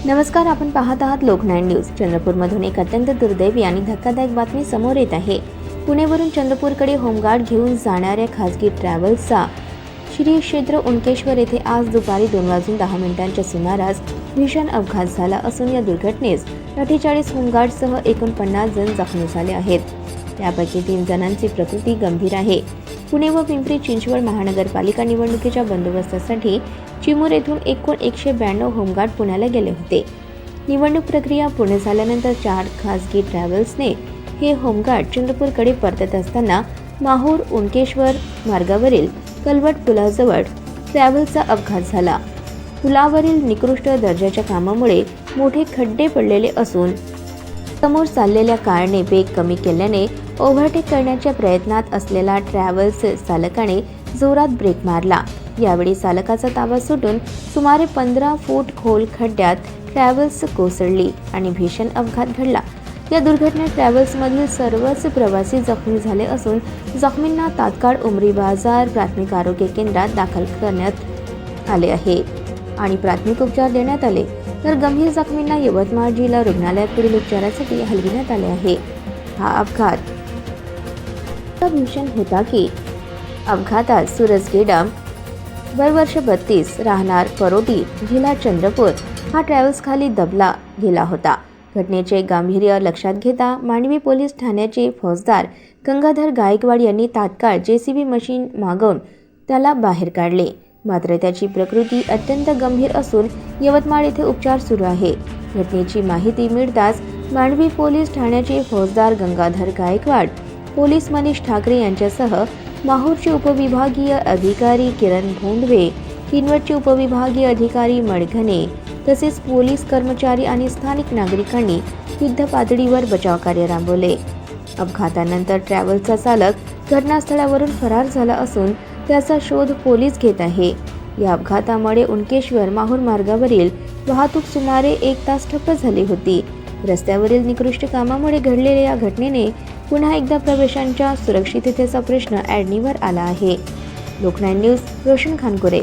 नमस्कार, आपण पाहत आहात लोकनाईन न्यूज। चंद्रपूरमधून एक अत्यंत दुर्दैवी आणि धक्कादायक बातमी समोर येत आहे। पुणेवरून चंद्रपूरकडे होमगार्ड घेऊन जाणाऱ्या खासगी ट्रॅव्हल्सचा श्री क्षेत्र उनकेश्वर येथे आज दुपारी 2:10 सुमारास भीषण अपघात झाला असून या दुर्घटनेस 48 होमगार्डसह एकूण 50 जण जखमी झाले आहेत। त्यापैकी 3 जणांची प्रकृती गंभीर आहे। पुणे व पिंपरी चिंचवड महानगरपालिका निवडणुकीच्या बंदोबस्तासाठी चिमूर येथून एकूण 192 होमगार्ड पुण्याला गेले होते। निवडणूक प्रक्रिया पूर्ण झाल्यानंतर 4 खासगी ट्रॅव्हल्सने हे होमगार्ड चंद्रपूरकडे परतत असताना माहूर उनकेश्वर मार्गावरील कलवट पुलाजवळ ट्रॅव्हल्सचा अपघात झाला। पुलावरील निकृष्ट दर्जाच्या कामामुळे मोठे खड्डे पडलेले असून समोर चाललेल्या कारने वेग कमी केल्याने ओव्हरटेक करण्याच्या प्रयत्नात असलेला ट्रॅव्हल्स चालकाने जोरात ब्रेक मारला। यावेळी चालकाचा ताबा सुटून सुमारे 15 फूट खोल खड्ड्यात ट्रॅव्हल्स कोसळली आणि भीषण अपघात घडला। या दुर्घटनेत ट्रॅव्हल्समधील सर्वच प्रवासी जखमी झाले असून जखमींना तात्काळ उमरी बाजार प्राथमिक आरोग्य केंद्रात दाखल करण्यात आले आहे आणि प्राथमिक उपचार देण्यात आले, तर गंभीर जखमींना यवतमाळ जिल्हा रुग्णालयात पुढील उपचारासाठी हलविण्यात आले आहे। हा अपघात भीषण होता की अपघातात सूरज गेडाम वर्ष 32 राहणार परोटी जिल्हा चंद्रपूर हा ट्रॅव्हल्स खाली दबला गेला होता। घटनेचे गांभीर्य लक्षात घेता मांडवी पोलीस ठाण्याचे फौजदार गंगाधर गायकवाड यांनी तात्काळ जेसीबी मशीन मागवून त्याला बाहेर काढले, मात्र त्याची प्रकृती अत्यंत गंभीर असून यवतमाळ येथे उपचार सुरू आहे। घटनेची माहिती मिळताच मांडवी पोलीस ठाण्याचे फौजदार गंगाधर गायकवाड, पोलीस मनीष ठाकरे यांच्यासह माहूरचे उपविभागीय अधिकारी किरण भोंडवे, किनवटचे उपविभागीय अधिकारी मडघणे तसेच पोलीस कर्मचारी आणि स्थानिक नागरिकांनी युद्ध पातळीवर बचाव कार्य राबवले। अपघातानंतर ट्रॅव्हल्सचा चालक घटनास्थळावरून फरार झाला असून त्याचा शोध पोलीस घेत आहे। या अपघातामुळे उनकेश्वर माहूर मार्गावरील वाहतूक सुमारे 1 तास ठप्प झाली होती। रस्त्यावरील निकृष्ट कामामुळे घडलेल्या या घटनेने पुन्हा एकदा प्रवाशांच्या सुरक्षिततेचा प्रश्न ऐरणीवर आला आहे। लोकनाईन न्यूज, रोशन खानकुरे।